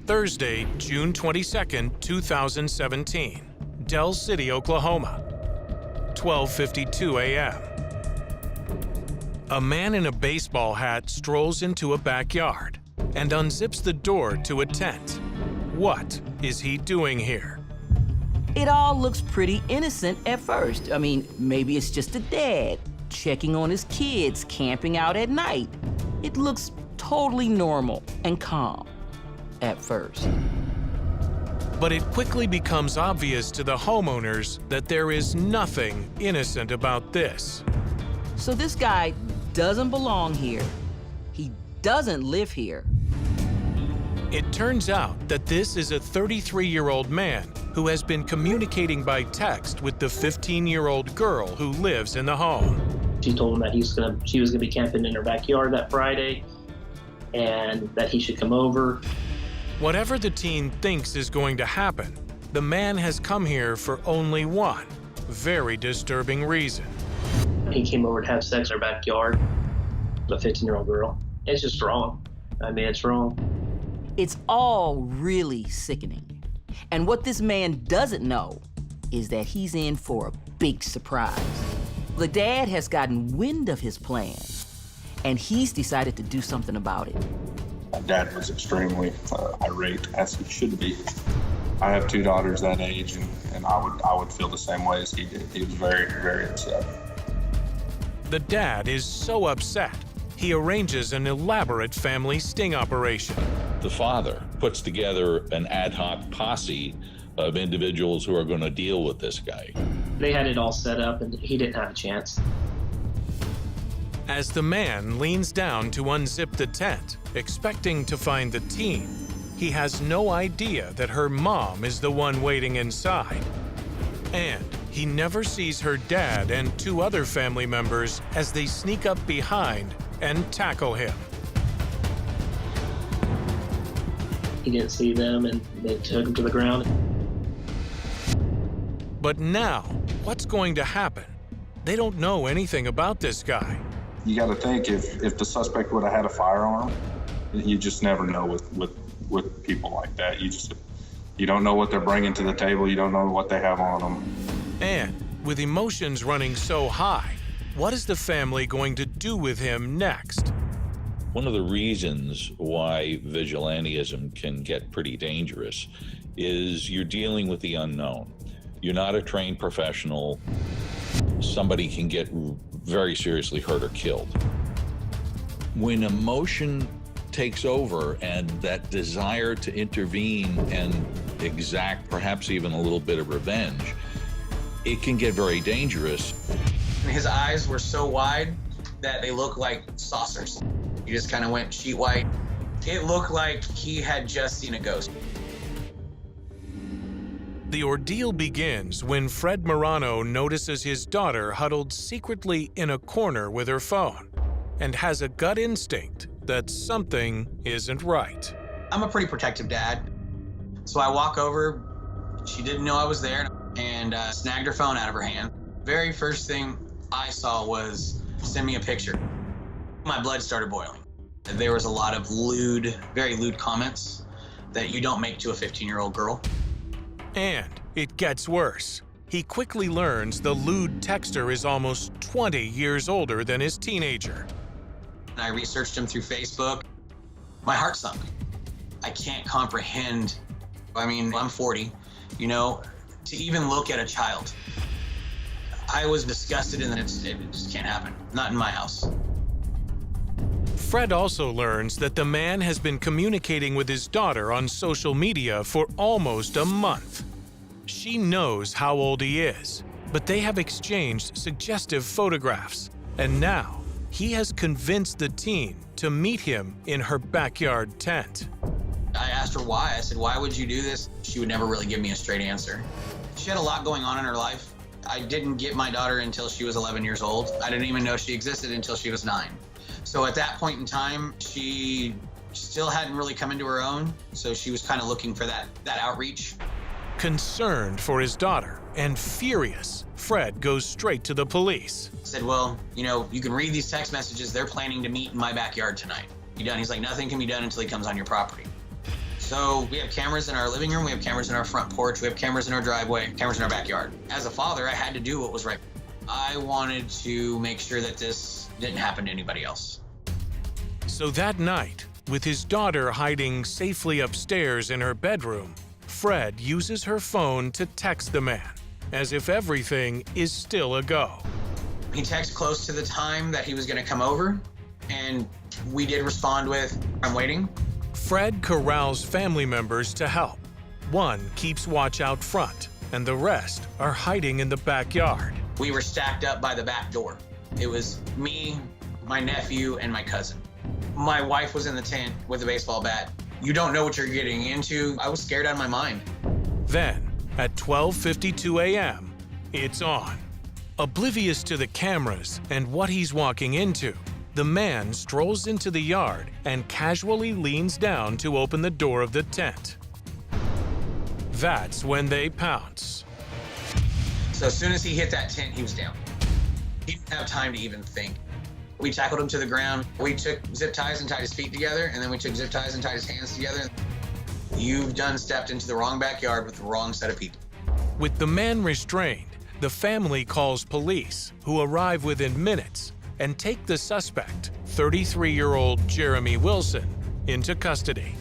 Thursday, June 22, 2017, Del City, Oklahoma, 12:52 a.m. A man in a baseball hat strolls into a backyard and unzips the door to a tent. What is he doing here? It all looks pretty innocent at first. I mean, maybe it's just a dad checking on his kids, camping out at night. It looks totally normal and calm at first. But it quickly becomes obvious to the homeowners that there is nothing innocent about this. So this guy doesn't belong here. He doesn't live here. It turns out that this is a 33-year-old man who has been communicating by text with the 15-year-old girl who lives in the home. She told him that she was gonna be camping in her backyard that Friday and that he should come over. Whatever the teen thinks is going to happen, the man has come here for only one very disturbing reason. He came over to have sex in her backyard, a 15-year-old girl. It's just wrong. I mean, it's wrong. It's all really sickening. And what this man doesn't know is that he's in for a big surprise. The dad has gotten wind of his plan, and he's decided to do something about it. My dad was extremely irate, as he should be. I have two daughters that age, and I would feel the same way as he did. He was very, very upset. The dad is so upset, he arranges an elaborate family sting operation. The father puts together an ad hoc posse of individuals who are going to deal with this guy. They had it all set up, and he didn't have a chance. As the man leans down to unzip the tent, expecting to find the teen, he has no idea that her mom is the one waiting inside. And he never sees her dad and two other family members as they sneak up behind and tackle him. He didn't see them, and they took him to the ground. But now, what's going to happen? They don't know anything about this guy. You got to think, if the suspect would have had a firearm, you just never know with people like that. You don't know what they're bringing to the table. You don't know what they have on them. And with emotions running so high, what is the family going to do with him next? One of the reasons why vigilantism can get pretty dangerous is you're dealing with the unknown. You're not a trained professional. Somebody can get very seriously hurt or killed. When emotion takes over and that desire to intervene and exact perhaps even a little bit of revenge, it can get very dangerous. His eyes were so wide that they looked like saucers. He just kind of went sheet white. It looked like he had just seen a ghost. The ordeal begins when Fred Morano notices his daughter huddled secretly in a corner with her phone and has a gut instinct that something isn't right. I'm a pretty protective dad. So I walk over, she didn't know I was there, and snagged her phone out of her hand. Very first thing I saw was, send me a picture. My blood started boiling. There was a lot of lewd, very lewd comments that you don't make to a 15-year-old girl. And it gets worse. He quickly learns the lewd texter is almost 20 years older than his teenager. I researched him through Facebook. My heart sunk. I can't comprehend. I mean, I'm 40, you know, to even look at a child. I was disgusted, and it just can't happen. Not in my house. Fred also learns that the man has been communicating with his daughter on social media for almost a month. She knows how old he is, but they have exchanged suggestive photographs, and now he has convinced the teen to meet him in her backyard tent. I asked her why. I said, why would you do this? She would never really give me a straight answer. She had a lot going on in her life. I didn't get my daughter until she was 11 years old. I didn't even know she existed until she was 9. So at that point in time, she still hadn't really come into her own. So she was kind of looking for that outreach. Concerned for his daughter and furious, Fred goes straight to the police. I said, well, you know, you can read these text messages. They're planning to meet in my backyard tonight. You done? He's like, nothing can be done until he comes on your property. So So we have cameras in our living room, we have cameras in our front porch, we have cameras in our driveway, cameras in our backyard. As a father, I had to do what was right. I wanted to make sure that this didn't happen to anybody else. So that night, with his daughter hiding safely upstairs in her bedroom, Fred uses her phone to text the man, as if everything is still a go. He texted close to the time that he was going to come over, and we did respond with, "I'm waiting." Fred corrals family members to help. One keeps watch out front, and the rest are hiding in the backyard. We were stacked up by the back door. It was me, my nephew, and my cousin. My wife was in the tent with a baseball bat. You don't know what you're getting into. I was scared out of my mind. Then, at 12:52 a.m., it's on. Oblivious to the cameras and what he's walking into, the man strolls into the yard and casually leans down to open the door of the tent. That's when they pounce. So as soon as he hit that tent, he was down. He didn't have time to even think. We tackled him to the ground. We took zip ties and tied his feet together, and then we took zip ties and tied his hands together. You've stepped into the wrong backyard with the wrong set of people. With the man restrained, the family calls police, who arrive within minutes and take the suspect, 33-year-old Jeremy Wilson, into custody.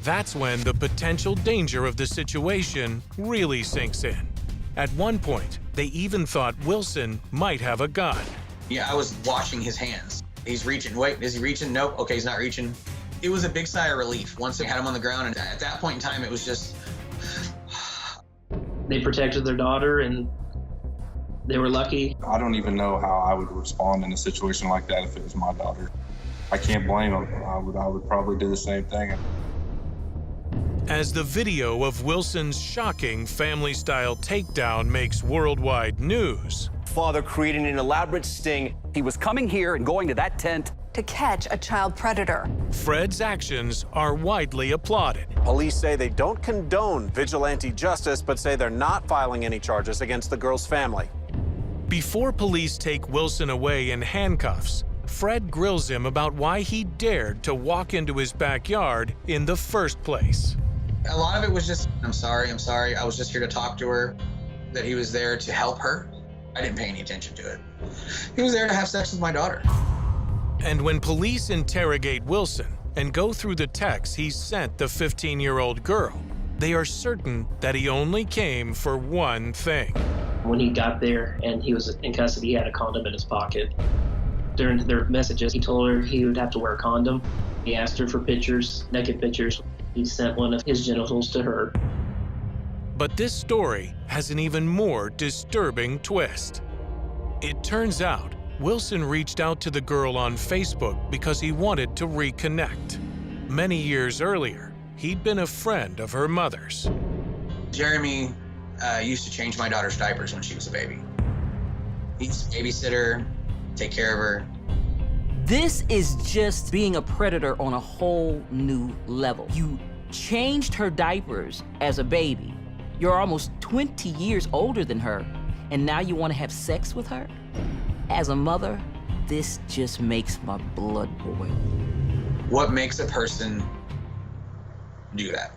That's when the potential danger of the situation really sinks in. At one point, they even thought Wilson might have a gun. Yeah, I was watching his hands. He's reaching. Wait, is he reaching? Nope. Okay, he's not reaching. It was a big sigh of relief once they had him on the ground. And at that point in time, it was just... They protected their daughter, and they were lucky. I don't even know how I would respond in a situation like that if it was my daughter. I can't blame them. I would probably do the same thing. As the video of Wilson's shocking family-style takedown makes worldwide news, father creating an elaborate sting. He was coming here and going to that tent to catch a child predator. Fred's actions are widely applauded. Police say they don't condone vigilante justice, but say they're not filing any charges against the girl's family. Before police take Wilson away in handcuffs, Fred grills him about why he dared to walk into his backyard in the first place. A lot of it was just, I'm sorry. I was just here to talk to her, that he was there to help her. I didn't pay any attention to it. He was there to have sex with my daughter. And when police interrogate Wilson and go through the texts he sent the 15-year-old girl, they are certain that he only came for one thing. When he got there and he was in custody, he had a condom in his pocket. During their messages, he told her he would have to wear a condom. He asked her for pictures, naked pictures. He sent one of his genitals to her. But this story has an even more disturbing twist. It turns out Wilson reached out to the girl on Facebook because he wanted to reconnect. Many years earlier, he'd been a friend of her mother's. Jeremy used to change my daughter's diapers when she was a baby. He's a babysitter, take care of her. This is just being a predator on a whole new level. You changed her diapers as a baby. You're almost 20 years older than her, and now you want to have sex with her? As a mother, this just makes my blood boil. What makes a person do that?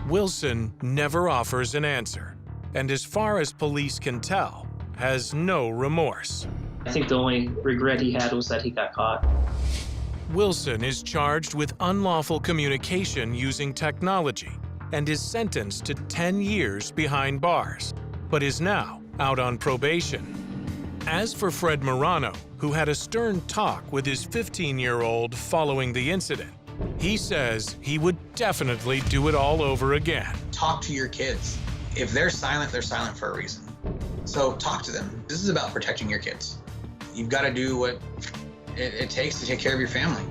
Wilson never offers an answer, and as far as police can tell, has no remorse. I think the only regret he had was that he got caught. Wilson is charged with unlawful communication using technology and is sentenced to 10 years behind bars, but is now out on probation. As for Fred Morano, who had a stern talk with his 15-year-old following the incident, he says he would definitely do it all over again. Talk to your kids. If they're silent for a reason. So talk to them. This is about protecting your kids. You've got to do what it takes to take care of your family.